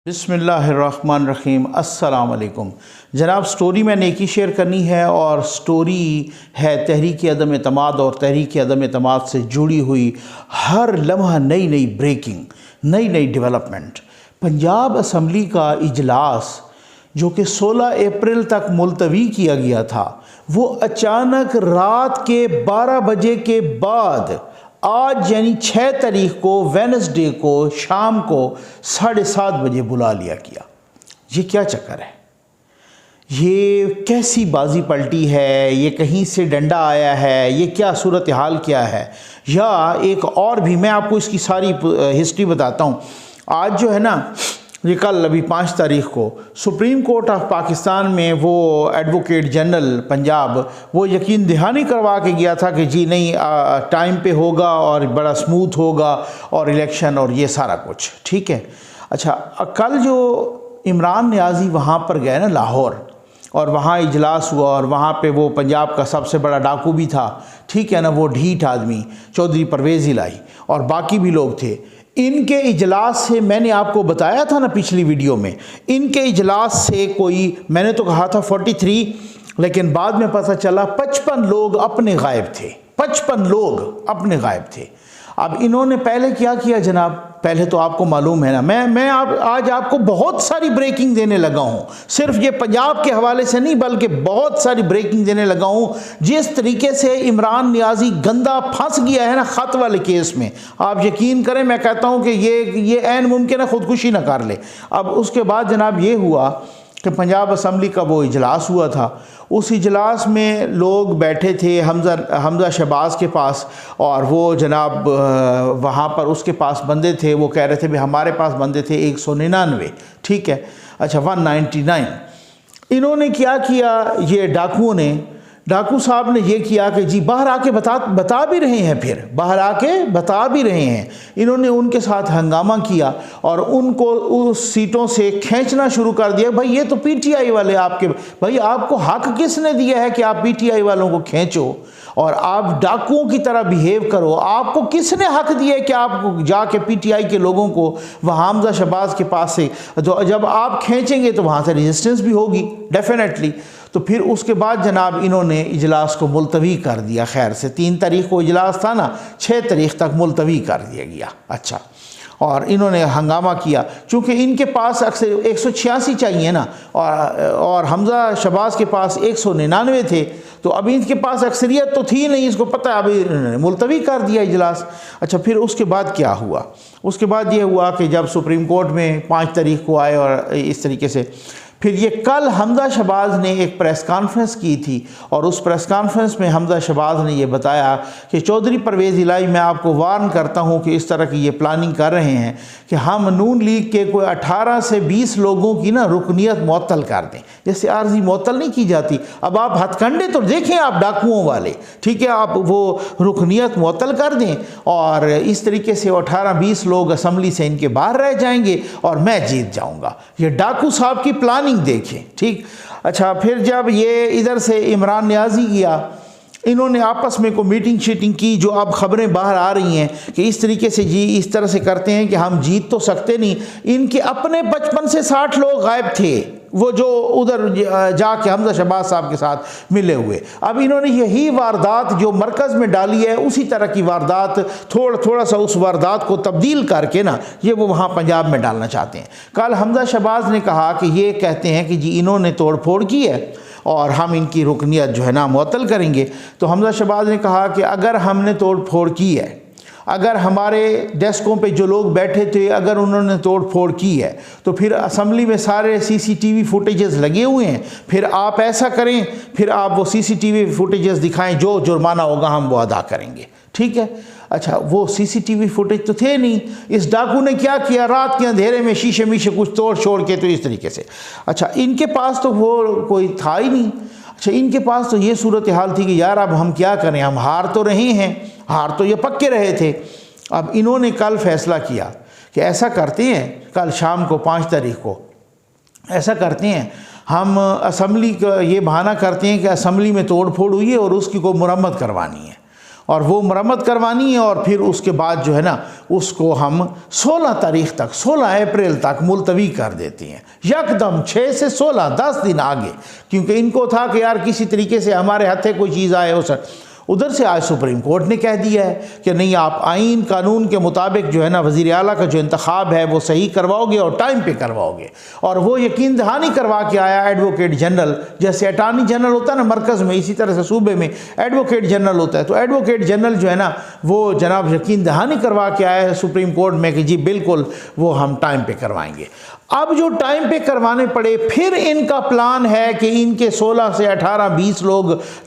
बिस्मिल्लाहिर्रहमानिर्रहीम। अस्सलाम वालेकुम जनाब। स्टोरी मैंने एक ही शेयर करनी है और स्टोरी है तहरीक अदम एतमाद और तहरीक अदम एतमाद से जुड़ी हुई हर लम्हा नई नई ब्रेकिंग, नई नई डेवलपमेंट। पंजाब असम्बली का इजलास जो कि 16 अप्रैल तक मुलतवी किया गया था, वो अचानक रात के 12 बजे के बाद आज यानी 6 तारीख को वेडनेसडे को शाम को 7:30 बजे बुला लिया गया। ये क्या चक्कर है? ये कैसी बाजी पलटी है? ये कहीं से डंडा आया है? ये क्या सूरत हाल क्या है? या एक और भी मैं आपको इसकी सारी हिस्ट्री बताता हूँ। आज जो है ना, ये कल अभी 5 तारीख को सुप्रीम कोर्ट ऑफ पाकिस्तान में वो एडवोकेट जनरल पंजाब वो यकीन दहानी करवा के गया था कि जी नहीं, टाइम पे होगा और बड़ा स्मूथ होगा और इलेक्शन और ये सारा कुछ ठीक है। अच्छा, कल जो इमरान नियाज़ी वहाँ पर गए ना लाहौर, और वहाँ इजलास हुआ और वहाँ पे वो पंजाब का सबसे बड़ा डाकू भी था, ठीक है ना, वो ढीठ आदमी चौधरी परवेज़ इलाही और बाकी भी लोग थे। इनके इजलास से मैंने आपको बताया था ना पिछली वीडियो में, इनके इजलास से कोई, मैंने तो कहा था 43, लेकिन बाद में पता चला 55 लोग अपने गायब थे। 55 लोग अपने गायब थे। अब इन्होंने पहले क्या किया जनाब, पहले तो आपको मालूम है ना, मैं आज आपको बहुत सारी ब्रेकिंग देने लगा हूँ, सिर्फ ये पंजाब के हवाले से नहीं बल्कि बहुत सारी ब्रेकिंग देने लगा हूँ। जिस तरीके से इमरान नियाज़ी गंदा फंस गया है ना ख़त वाले केस में, आप यकीन करें, मैं कहता हूँ कि ये ऐन मुमकिन है खुदकुशी ना कर ले। अब उसके बाद जनाब ये हुआ कि पंजाब असम्बली का वो इजलास हुआ था। उस इजलास में लोग बैठे थे हमज़ा शहबाज के पास, और वो जनाब वहाँ पर उसके पास बंदे थे, वो कह रहे थे भाई हमारे पास बंदे थे 199, ठीक है, अच्छा 199। इन्होंने क्या किया, ये डाकू साहब ने ये किया कि जी बाहर आके बता भी रहे हैं, फिर बाहर आके बता भी रहे हैं। इन्होंने उनके साथ हंगामा किया और उनको उस सीटों से खींचना शुरू कर दिया। भाई ये तो पीटीआई वाले आपके, भाई आपको हक किसने दिया है कि आप पीटीआई वालों को खींचो और आप डाकुओं की तरह बिहेव करो? आपको किसने हक दिया है कि आप जाके पीटीआई के लोगों को वहाँ हमज़ा शहबाज के पास से, तो जब आप खींचेंगे तो वहाँ से रेजिस्टेंस भी होगी डेफिनेटली। तो फिर उसके बाद जनाब इन्होंने इजलास को मुलतवी कर दिया। खैर से 3 तारीख को इजलास था ना, 6 तारीख तक मुलतवी कर दिया गया। अच्छा, और इन्होंने हंगामा किया चूँकि इनके पास अक्सर 186 चाहिए ना, और हमज़ा शहबाज के पास 199 थे, तो अभी इनके पास अक्सरियत तो थी नहीं, इसको पता है, अभी इन्होंने मुलतवी कर दिया इजलास। अच्छा, फिर उसके बाद क्या हुआ? उसके बाद ये हुआ कि जब सुप्रीम कोर्ट में 5 तारीख को आए और इस तरीके से फिर ये कल हमज़ा शहबाज ने एक प्रेस कॉन्फ्रेंस की थी, और उस प्रेस कॉन्फ्रेंस में हमज़ा शहबाज ने ये बताया कि चौधरी परवेज़ इलाही, मैं आपको वार्न करता हूँ कि इस तरह की ये प्लानिंग कर रहे हैं कि हम नून लीग के कोई 18 से 20 लोगों की ना रुकनीत मुअत्तल कर दें, जैसे आर्जी मुअत्तल नहीं की जाती। अब आप हथकंडे तो देखें आप डाकुओं वाले, ठीक है, आप वो रुकनीत मुअत्तल कर दें और इस तरीके से 18-20 लोग असम्बली से इनके बाहर रह जाएंगे और मैं जीत जाऊँगा। ये डाकू साहब की प्लानिंग देखें, ठीक। अच्छा, फिर जब ये इधर से इमरान नियाज़ी गया, इन्होंने आपस में को मीटिंग शीटिंग की, जो अब खबरें बाहर आ रही हैं कि इस तरीके से जी इस तरह से करते हैं कि हम जीत तो सकते नहीं। इनके अपने 55 से 60 लोग गायब थे, वो जो उधर जाके हमज़ा शहबाज साहब के साथ मिले हुए। अब इन्होंने यही वारदात जो मरकज़ में डाली है, उसी तरह की वारदात थोड़ा सा उस वारदात को तब्दील करके ना ये वो वहाँ पंजाब में डालना चाहते हैं। कल हमज़ा शहबाज ने कहा कि ये कहते हैं कि जी इन्होंने तोड़ फोड़ की है और हम इनकी रुकनीत जो है ना मुअत्तल करेंगे। तो हमज़ा शहबाज ने कहा कि अगर हमने तोड़ फोड़ की है, अगर हमारे डेस्कों पे जो लोग बैठे थे अगर उन्होंने तोड़ फोड़ की है, तो फिर असम्बली में सारे सीसीटीवी फुटेजेस लगे हुए हैं, फिर आप ऐसा करें, फिर आप वो सीसीटीवी फुटेजेस दिखाएं, जो जुर्माना होगा हम वो अदा करेंगे, ठीक है। अच्छा, वो सीसीटीवी फुटेज तो थे नहीं। इस डाकू ने क्या किया, रात के अंधेरे में शीशे मीशे कुछ तोड़ छोड़ के, तो इस तरीके से। अच्छा, इनके पास तो वो कोई था ही नहीं। अच्छा, इनके पास तो ये सूरत हाल थी कि यार अब हम क्या करें, हम हार तो रहे हैं, हार तो ये पक्के रहे थे। अब इन्होंने कल फैसला किया कि ऐसा करते हैं, कल शाम को 5 तारीख को ऐसा करते हैं, हम असम्बली का ये बहाना करते हैं कि असम्बली में तोड़ फोड़ हुई है और उसकी कोई मुरम्मत करवानी है, और वो मरम्मत करवानी है और फिर उसके बाद जो है ना उसको हम 16 तारीख तक 16 अप्रैल तक मुलतवी कर देते हैं, यकदम 6 से 16 10 दिन आगे, क्योंकि इनको था कि यार किसी तरीके से हमारे हाथे कोई चीज़ आए हो सर। उधर से आज सुप्रीम कोर्ट ने कह दिया है कि नहीं, आप आइन कानून के मुताबिक जो है ना वज़ीर आला का जो इंतखाब है वो सही करवाओगे और टाइम पे करवाओगे। और वो यकीन दहानी करवा के आया एडवोकेट जनरल, जैसे अटार्नी जनरल होता है ना मरकज़ में, इसी तरह से सूबे में एडवोकेट जनरल होता है। तो एडवोकेट जनरल जो है ना वो जनाब यकीन दहानी करवा के आया है सुप्रीम कोर्ट में कि जी बिल्कुल वो हम टाइम पे करवाएंगे। अब जो टाइम पे करवाने पड़े, फिर इनका प्लान है कि इनके 16 से 18-20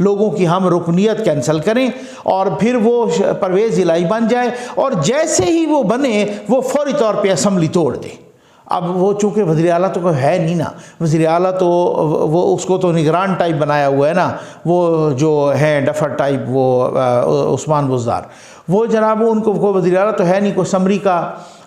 लोगों की हम रुकनीत कैंसिल करें और फिर वो परवेज़ इलाही बन जाए, और जैसे ही वो बने वो फौरी तौर पे असम्बली तोड़ दे। अब वो चूँकि वज़ीर आला तो कोई है नहीं ना, वज़ीर आला तो वो उसको तो निगरान टाइप बनाया हुआ है ना, वो जो है डफर टाइप, वो उस्मान बुज़दार, वो जनाब उनको को वज़ीर आला तो है नहीं, कोई समरी का,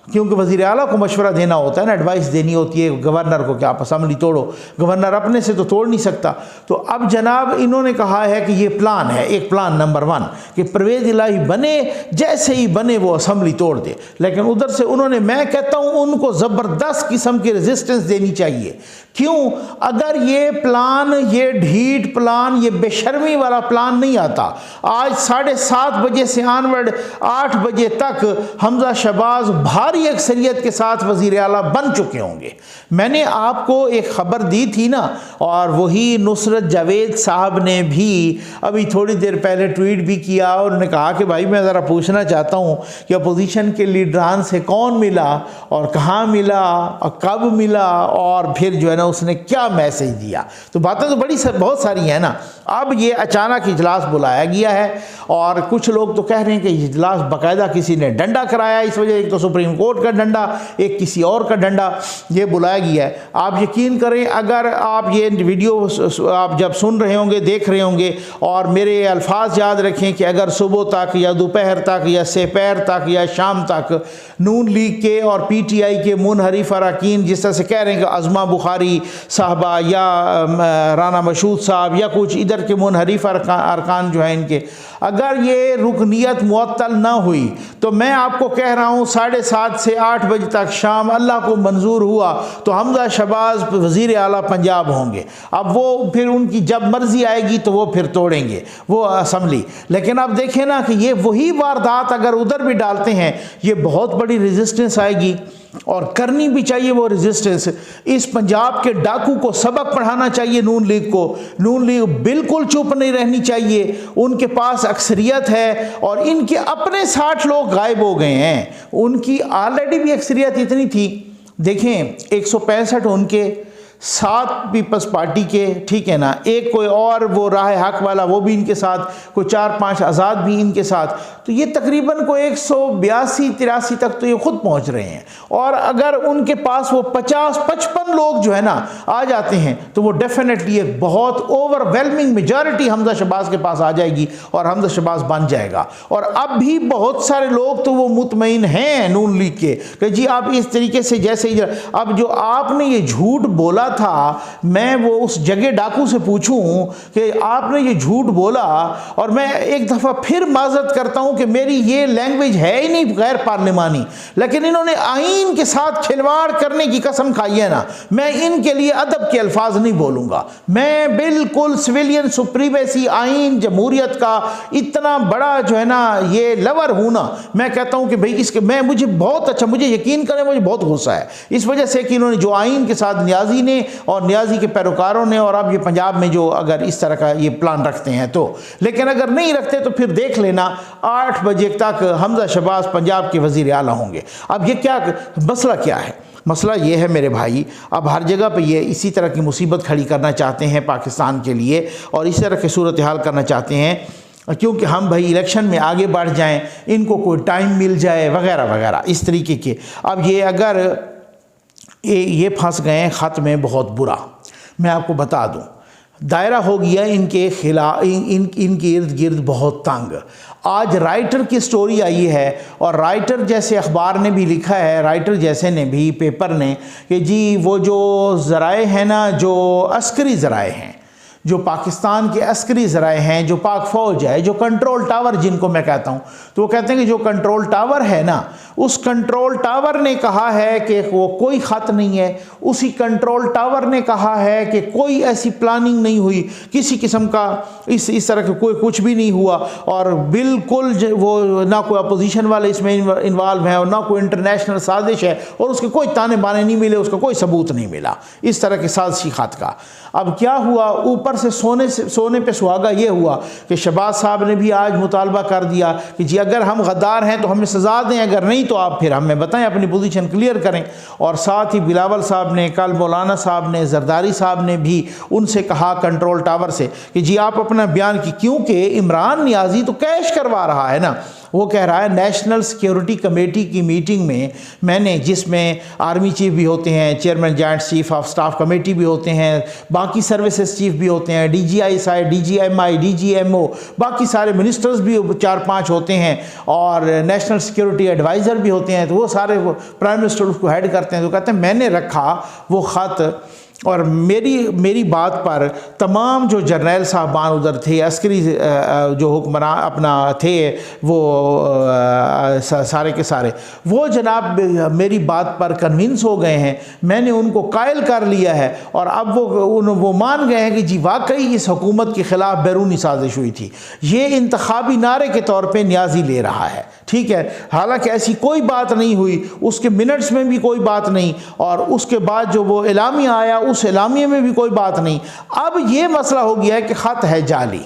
क्योंकि वज़ीर आला को मशवरा देना होता है ना, एडवाइस देनी होती है गवर्नर को कि आप असम्बली तोड़ो, गवर्नर अपने से तो तोड़ नहीं सकता। तो अब जनाब इन्होंने कहा है कि ये प्लान है, एक प्लान नंबर 1 कि परवेज़ इलाही बने, जैसे ही बने वो असम्बली तोड़ दे। लेकिन उधर से उन्होंने, मैं कहता हूँ उनको ज़बरदस्त किस्म की रेजिस्टेंस देनी चाहिए। क्यों? अगर ये प्लान, ये ढीठ प्लान, ये बेशर्मी वाला प्लान नहीं आता, आज 7:30 बजे से आनवर्ड 8 बजे तक हमजा शहबाज भारी अक्सरियत के साथ वज़ीर आला बन चुके होंगे। मैंने आपको एक ख़बर दी थी ना, और वही नुसरत जावेद साहब ने भी अभी थोड़ी देर पहले ट्वीट भी किया, और उन्होंने कहा कि भाई मैं ज़रा पूछना चाहता हूँ कि अपोजिशन के लीडरान से कौन मिला और कहाँ मिला और कब मिला, और फिर जो है ना उसने क्या मैसेज दिया। तो बातें तो बहुत सारी हैं ना। अब ये अचानक इजलास बुलाया गया है, और कुछ लोग तो कह रहे हैं कि इजलास बाकायदा किसी ने डंडा कराया, इस वजह एक तो सुप्रीम कोर्ट का डंडा, एक किसी और का डंडा ये बुलाया गया है। आप यकीन करें, अगर आप ये वीडियो आप जब सुन रहे होंगे, देख रहे होंगे, और मेरे अल्फाज याद रखें कि अगर सुबह तक या दोपहर तक या सेपैर तक या शाम तक नून लीग के और PTI के मुनहरिफ अरकान जिस तरह से कह रहे हैं कि अज़मा बुखारी साहबा या राना मशहूद साहब या कुछ इधर के मुनहरिफ अरकान जो हैं इनके, अगर ये रुकनीत मुअत्तल ना हुई तो मैं आपको कह रहा हूँ 7:30 से 8 बजे तक शाम अल्लाह को मंजूर हुआ तो हमजा शहबाज वज़ीर आला पंजाब होंगे। अब वो फिर उनकी जब मर्ज़ी आएगी तो वो फिर तोड़ेंगे वो असम्बली। लेकिन अब देखें ना कि ये वही वारदात अगर उधर भी डालते हैं, ये बहुत बड़ी रेजिस्टेंस आएगी, और करनी भी चाहिए वो रेजिस्टेंस। इस पंजाब के डाकू को सबक पढ़ाना चाहिए नून लीग को। नून लीग बिल्कुल चुप नहीं रहनी चाहिए, उनके पास अक्सरियत है, और इनके अपने 60 लोग गायब हो गए हैं। उनकी ऑलरेडी भी अक्सरियत इतनी थी, देखें 165 उनके, 7 पीपल्स पार्टी के, ठीक है ना, एक कोई और वो राह हक वाला वो भी इनके साथ, कोई 4-5 आज़ाद भी इनके साथ, तो ये तकरीबन को 182-83 तक तो ये खुद पहुंच रहे हैं। और अगर उनके पास वो 50-55 लोग जो है ना आ जाते हैं तो वो डेफिनेटली एक बहुत ओवरवेलमिंग मेजॉरिटी हमजा शहबाज के पास आ जाएगी और हमजा शहबाज बन जाएगा। और अब भी बहुत सारे लोग तो वो मुतमईन हैं नून लीग के कि जी आप इस तरीके से, जैसे ही अब जो आपने ये झूठ बोला था, मैं वो उस जगह डाकू से पूछूं कि आपने ये झूठ बोला, और मैं एक दफ़ा फिर माजरत करता हूं कि मेरी ये लैंग्वेज है ही नहीं गैर पार्लिमानी, लेकिन इन्होंने आइन के साथ खिलवाड़ करने की कसम खाई है ना, मैं इनके लिए अदब के अल्फाज नहीं बोलूंगा। मैं बिल्कुल सिविलियन सुप्रीमेसी, आइन, जमहूरियत का इतना बड़ा जो है ना ये लवर हूं ना, मैं कहता हूं कि भाई इसके मुझे बहुत अच्छा, मुझे यकीन करें मुझे बहुत गुस्सा है इस वजह से कि इन्होंने जो आइन के साथ न्याजी ने और न्याजी के पैरोकारों ने, और अब ये पंजाब में जो अगर इस तरह का ये प्लान रखते हैं तो, लेकिन अगर नहीं रखते तो फिर देख लेना 8 बजे तक हमजा शहबाज पंजाब के वज़ीर आला होंगे। अब ये क्या मसला क्या है? मसला ये है मेरे भाई, अब हर जगह पे ये इसी तरह की मुसीबत खड़ी करना चाहते हैं पाकिस्तान के लिए, और इस तरह की सूरत हाल करना चाहते हैं क्योंकि हम भाई इलेक्शन में आगे बढ़ जाएं, इनको कोई टाइम मिल जाए वगैरह वगैरह इस तरीके के। अब ये अगर ये फंस गए ख़त में बहुत बुरा, मैं आपको बता दूं, दायरा हो गया इनके खिलाफ, इनके इर्द गिर्द बहुत तंग। आज राइटर की स्टोरी आई है, और राइटर जैसे अखबार ने भी लिखा है, राइटर जैसे ने भी पेपर ने, कि जी वो जो ज़राए हैं ना, जो अस्करी ज़राए हैं, जो पाकिस्तान के अस्करी ज़राए हैं, जो पाक फ़ौज है, जो कंट्रोल टावर जिनको मैं कहता हूँ, तो वो कहते हैं कि जो कंट्रोल टावर है ना, उस कंट्रोल टावर ने कहा है कि वो कोई ख़त नहीं है। उसी कंट्रोल टावर ने कहा है कि कोई ऐसी प्लानिंग नहीं हुई, किसी किस्म का इस तरह का कोई कुछ भी नहीं हुआ, और बिल्कुल वो ना कोई अपोजिशन वाले इसमें इन्वॉल्व हैं और ना कोई इंटरनेशनल साजिश है, और उसके कोई ताने बाने नहीं मिले, उसका कोई सबूत नहीं मिला इस तरह के साजिशी ख़त का। अब क्या हुआ, ऊपर से सोने पे सुहागा ये हुआ कि शहबाज साहब ने भी आज मुतालबा कर दिया कि जी अगर हम गद्दार हैं तो हमें सज़ा दें, अगर नहीं तो आप फिर हमें बताएं, अपनी पोजीशन क्लियर करें। और साथ ही बिलावल साहब ने, कल मौलाना साहब ने, जरदारी साहब ने भी उनसे कहा कंट्रोल टावर से कि जी आप अपना बयान की, क्योंकि इमरान नियाज़ी तो कैश करवा रहा है ना। वो कह रहा है नेशनल सिक्योरिटी कमेटी की मीटिंग में मैंने, जिसमें आर्मी चीफ भी होते हैं, chairman joint chief of staff committee भी होते हैं, बाकी सर्विसेज चीफ भी होते हैं, DGI, DGMI, DGMO, बाकी सारे मिनिस्टर्स भी 4-5 होते हैं, और नेशनल सिक्योरिटी एडवाइज़र भी होते हैं, तो वो सारे प्राइम मिनिस्टर उसको हेड करते हैं। तो कहते हैं मैंने रखा वो ख़त, और मेरी बात पर तमाम जो जर्नैल साहबान उधर थे, अस्करी जो हुक्मरान अपना थे, वो सारे के सारे वो जनाब मेरी बात पर कन्विंस हो गए हैं। मैंने उनको कायल कर लिया है, और अब वो मान गए हैं कि जी वाकई इस हुकूमत के ख़िलाफ़ बैरूनी साजिश हुई थी। ये इंतखाबी नारे के तौर पर नियाज़ी ले रहा है, ठीक है। हालांकि ऐसी कोई बात नहीं हुई, उसके मिनट्स में भी कोई बात नहीं, और उसके बाद जो वो एलामिया आया उस एलामिया में भी कोई बात नहीं। अब ये मसला हो गया है कि ख़त है जाली,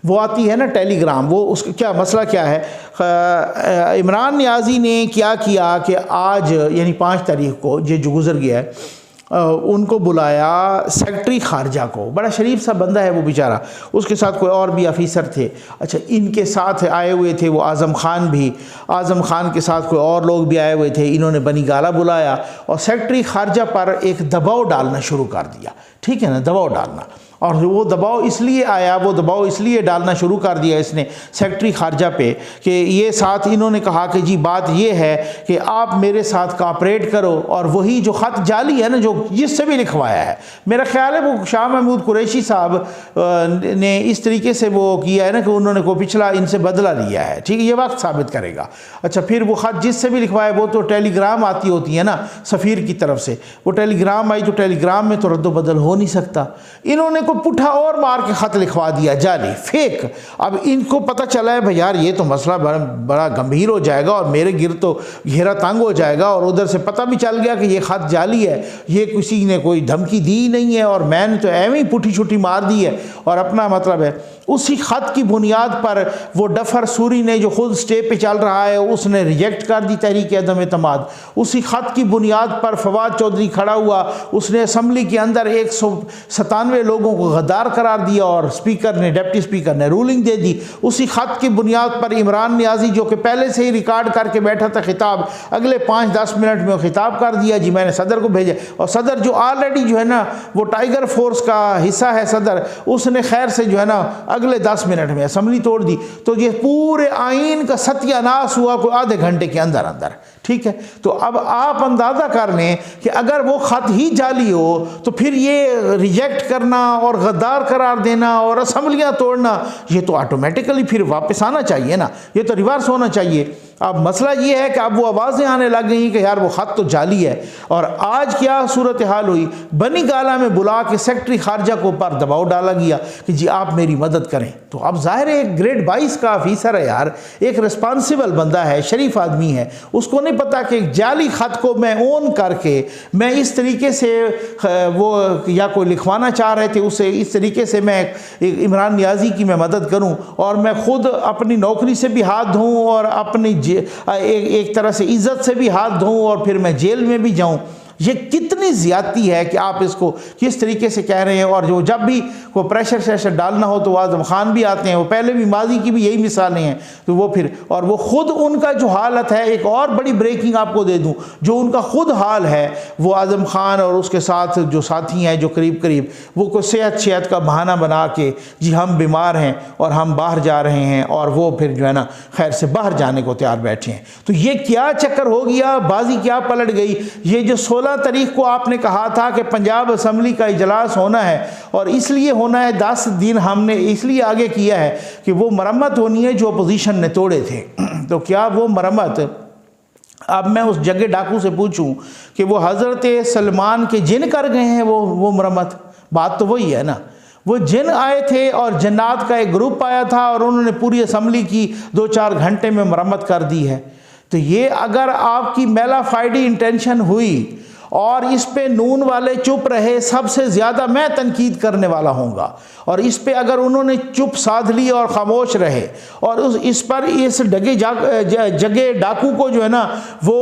वो आती है ना टेलीग्राम, वो उसका क्या मसला क्या है। इमरान नियाज़ी ने क्या किया कि आज यानी 5 तारीख को जो गुज़र गया है, उनको बुलाया सेक्रेटरी खारजा को, बड़ा शरीफ सा बंदा है वो बेचारा, उसके साथ कोई और भी अफीसर थे। अच्छा, इनके साथ आए हुए थे वो आज़म खान भी, आज़म खान के साथ कोई और लोग भी आए हुए थे। इन्होंने बनी गाला बुलाया और सेक्रेटरी खारजा पर एक दबाव डालना शुरू कर दिया, ठीक है ना, दबाव डालना। और वो दबाव इसलिए आया, वो दबाव इसलिए डालना शुरू कर दिया इसने सेक्रेटरी खारजा पे कि ये साथ इन्होंने कहा कि जी बात ये है कि आप मेरे साथ कोऑपरेट करो, और वही जो ख़त जाली है ना, जो जिससे भी लिखवाया है, मेरा ख्याल है वो शाह महमूद कुरैशी साहब ने इस तरीके से वो किया है ना कि उन्होंने को पिछला इनसे बदला लिया है, ठीक है, ये वक्त साबित करेगा। अच्छा, फिर वो ख़त जिससे भी लिखवाया, वो तो टेलीग्राम आती होती है ना सफ़ीर की तरफ से, वो टेलीग्राम आई, तो टेलीग्राम में तो रद्द बदल हो नहीं सकता। इन्होंने को पुठा और मार के ख़त लिखवा दिया जाली, फेक। अब इनको पता चला है भाई यार ये तो मसला बड़ा गंभीर हो जाएगा और मेरे गिर तो घेरा तंग हो जाएगा, और उधर से पता भी चल गया कि ये ख़त जाली है, ये किसी ने कोई धमकी दी नहीं है, और मैंने तो एवं ही पुठी छुट्टी मार दी है, और अपना मतलब है। उसी ख़त की बुनियाद पर वो डफर सूरी ने, जो खुद स्टे पे चल रहा है, उसने रिजेक्ट कर दी तहरीक अदम एतमाद। उसी ख़त की बुनियाद पर फवाद चौधरी खड़ा हुआ, उसने असम्बली के अंदर 197 लोगों को गद्दार करार दिया, और स्पीकर ने, डिप्टी स्पीकर ने रूलिंग दे दी। उसी ख़त की बुनियाद पर इमरान नियाज़ी, जो कि पहले से ही रिकॉर्ड करके बैठा था खिताब, अगले 5-10 मिनट में खिताब कर दिया, जी मैंने सदर को भेजा, और सदर जो ऑलरेडी जो है ना वो टाइगर फोर्स का हिस्सा है सदर, उसने खैर से जो है ना अगले 10 मिनट में असम्बली तोड़ दी। तो ये पूरे आइन का सत्यानाश हुआ कोई आधे घंटे के अंदर अंदर, ठीक है। तो अब आप अंदाज़ा कर लें कि अगर वो ख़त ही जाली हो तो फिर ये रिजेक्ट करना और गद्दार करार देना और असम्बलियाँ तोड़ना, ये तो ऑटोमेटिकली फिर वापस आना चाहिए ना, ये तो रिवर्स होना चाहिए। अब मसला ये है कि अब वो आवाज़ें आने लग गई कि यार वो ख़त तो जाली है। और आज क्या सूरत हाल हुई, बनी गाला में बुला के सेक्रेटरी खारजा को ऊपर दबाव डाला गया कि जी आप मेरी मदद करें। तो अब ज़ाहिर है एक ग्रेड 22 का ऑफिसर है यार, एक रिस्पॉन्सिबल बंदा है, शरीफ आदमी है, उसको नहीं पता कि एक जाली ख़त को मैं ओन करके मैं इस तरीके से वो या कोई लिखवाना चाह रहे थे उसे, इस तरीके से मैं इमरान नियाज़ी की मैं मदद करूं, और मैं ख़ुद अपनी नौकरी से भी हाथ धोऊं और अपनी एक तरह से इज़्ज़त से भी हाथ धोऊं, और फिर मैं जेल में भी जाऊं। ये कितनी ज़्यादती है कि आप इसको किस तरीके से कह रहे हैं। और जो जब भी कोई प्रेशर शेशर डालना हो तो आज़म खान भी आते हैं, वो पहले भी माजी की भी यही मिसालें हैं। तो वो फिर, और वो ख़ुद उनका जो हालत है, एक और बड़ी ब्रेकिंग आपको दे दूं, जो उनका ख़ुद हाल है, वो आज़म खान और उसके साथ जो साथी हैं जो करीब करीब, वो कोई सेहत का बहाना बना के जी हम बीमार हैं और हम बाहर जा रहे हैं, और वो फिर जो है ना खैर से बाहर जाने को तैयार बैठे हैं। तो ये क्या चक्कर हो गया, बाजी क्या पलट गई। ये जो 16 16 तारीख को आपने कहा था कि पंजाब असम्बली का इजलास होना है और इसलिए होना है, 10 दिन हमने इसलिए आगे किया है कि वो मरम्मत होनी है जो अपोजिशन ने तोड़े थे। तो क्या वो मरम्मत, अब मैं उस जगह डाकू से पूछूं कि वो हज़रत सलमान के जिन कर गए हैं वो मरम्मत? बात तो वही है ना, वो जिन आए थे और जन्नात का एक ग्रुप आया था और उन्होंने पूरी असम्बली की 2-4 घंटे में मरम्मत कर दी है। तो ये अगर आपकी मेलाफाइडी इंटेंशन हुई और इस पे नून वाले चुप रहे, सबसे ज़्यादा मैं तनकीद करने वाला हूँगा। और इस पे अगर उन्होंने चुप साध ली और खामोश रहे और इस पर इस जगह डाकू को जो है ना वो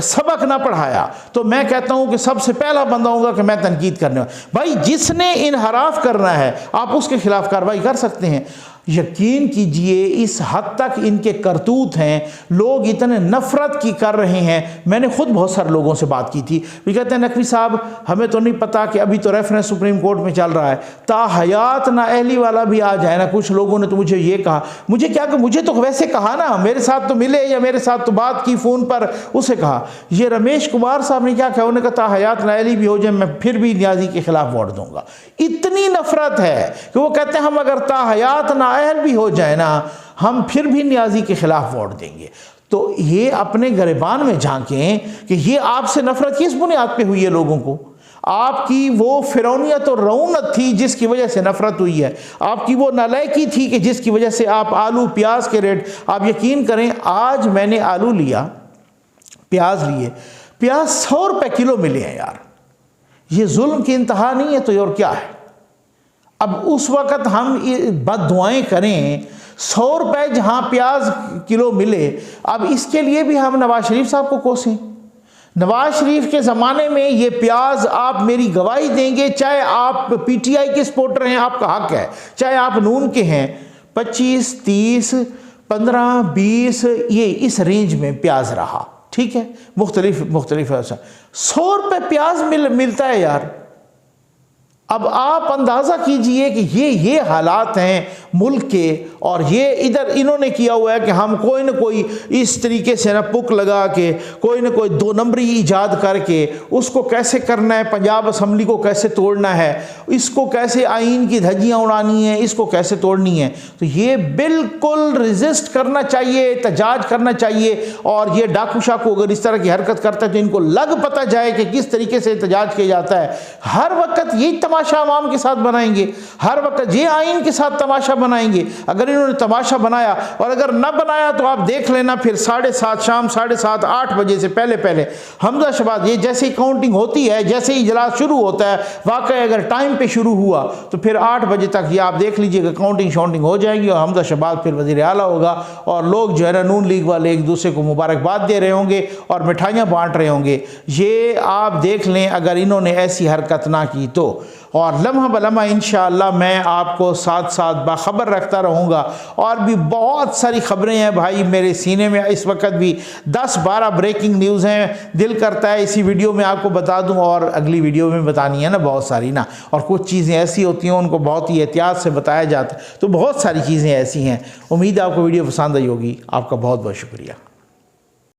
सबक ना पढ़ाया, तो मैं कहता हूँ कि सबसे पहला बंदा होगा कि मैं तनकीद करने वाला। भाई जिसने इनहराफ करना है आप उसके खिलाफ कार्रवाई कर सकते हैं। यकीन कीजिए इस हद तक इनके करतूत हैं, लोग इतने नफ़रत की कर रहे हैं। मैंने ख़ुद बहुत सारे लोगों से बात की थी, वे कहते हैं नकवी साहब हमें तो नहीं पता कि अभी तो रेफरेंस सुप्रीम कोर्ट में चल रहा है, ताहयात नाअहली वाला भी आ जाए ना। कुछ लोगों ने तो मुझे ये कहा, मुझे क्या कि मुझे तो वैसे कहा ना, मेरे साथ तो मिले या मेरे साथ तो बात की फ़ोन पर, उसे कहा। ये रमेश कुमार साहब ने क्या कहा, उन्होंने कहा ताहयात नाअहली भी हो जाए मैं फिर भी न्याजी के खिलाफ वोट दूंगा। इतनी नफ़रत है कि वो कहते हैं हम अगर ताहयात नाअहल भी हो जाए ना हम फिर भी न्याजी के खिलाफ वोट देंगे। तो ये अपने गिरबान में झांकें कि ये आपसे नफरत किस बुनियाद पे हुई है लोगों को। आपकी वो फिरौनियत और रऊनत थी जिसकी वजह से नफरत हुई है, आपकी वो नालायकी थी कि जिसकी वजह से आप आलू प्याज के रेट, आप यकीन करें आज मैंने आलू लिया, प्याज लिए, प्याज 100 रुपये किलो मिले हैं यार। ये जुल्म की इंतहा नहीं है तो और क्या है। अब उस वक़्त हम बददुआएं करें, 100 रुपये जहाँ प्याज किलो मिले, अब इसके लिए भी हम नवाज शरीफ साहब को कोसें। नवाज शरीफ के ज़माने में ये प्याज, आप मेरी गवाही देंगे, चाहे आप PTI के सपोर्टर हैं आपका हक है, चाहे आप नून के हैं, 25, 30, 15, 20 ये इस रेंज में प्याज रहा, ठीक है, मुख्तलिफ ऐसा 100 रुपये प्याज मिलता है यार। अब आप अंदाज़ा कीजिए कि ये हालात हैं मुल्क के, और ये इधर इन्होंने किया हुआ है कि हम कोई ना कोई इस तरीके से ना पुक लगा के कोई ना कोई 2 नंबरी ईजाद करके उसको कैसे करना है, पंजाब असम्बली को कैसे तोड़ना है, इसको कैसे आइन की धज्जियाँ उड़ानी है, इसको कैसे तोड़नी है। तो ये बिल्कुल रजिस्ट करना चाहिए, एहतजाज करना चाहिए। और ये डाकू शाकू अगर इस तरह की हरकत करता है तो इनको लग पता जाए कि किस तरीके से एहतजाज किया जाता है। हर वक्त यही तमाशा अवाम के साथ बनाएंगे, हर वक्त ये आइन के साथ तमाशा बनाएंगे। अगर इन्होंने तमाशा बनाया और अगर न बनाया तो आप देख लेना फिर 7:30 शाम 7:30 8 बजे से पहले हमजा शहबाज, ये जैसे ही काउंटिंग होती है, जैसे ही इजलास शुरू होता है, वाकई अगर टाइम पे शुरू हुआ तो फिर 8 बजे तक ये आप देख लीजिएगा काउंटिंग शाउंटिंग हो जाएगी और हमजा शहबाज फिर वज़ीर आला होगा और लोग जो है ना नून लीग वाले एक दूसरे को मुबारकबाद दे रहे होंगे और मिठाइयाँ बांट रहे होंगे। ये आप देख लें अगर इन्होंने ऐसी हरकत ना की तो। और लम्हा बलम्हा इंशाअल्लाह मैं आपको साथ साथ बाखबर रखता रहूँगा। और भी बहुत सारी ख़बरें हैं भाई मेरे सीने में, इस वक्त भी 10-12 ब्रेकिंग न्यूज़ हैं। दिल करता है इसी वीडियो में आपको बता दूं और अगली वीडियो में बतानी है ना बहुत सारी ना, और कुछ चीज़ें ऐसी होती हैं उनको बहुत ही एहतियात से बताया जाता है। तो बहुत सारी चीज़ें ऐसी हैं। उम्मीद है आपको वीडियो पसंद आई होगी। आपका बहुत बहुत शुक्रिया।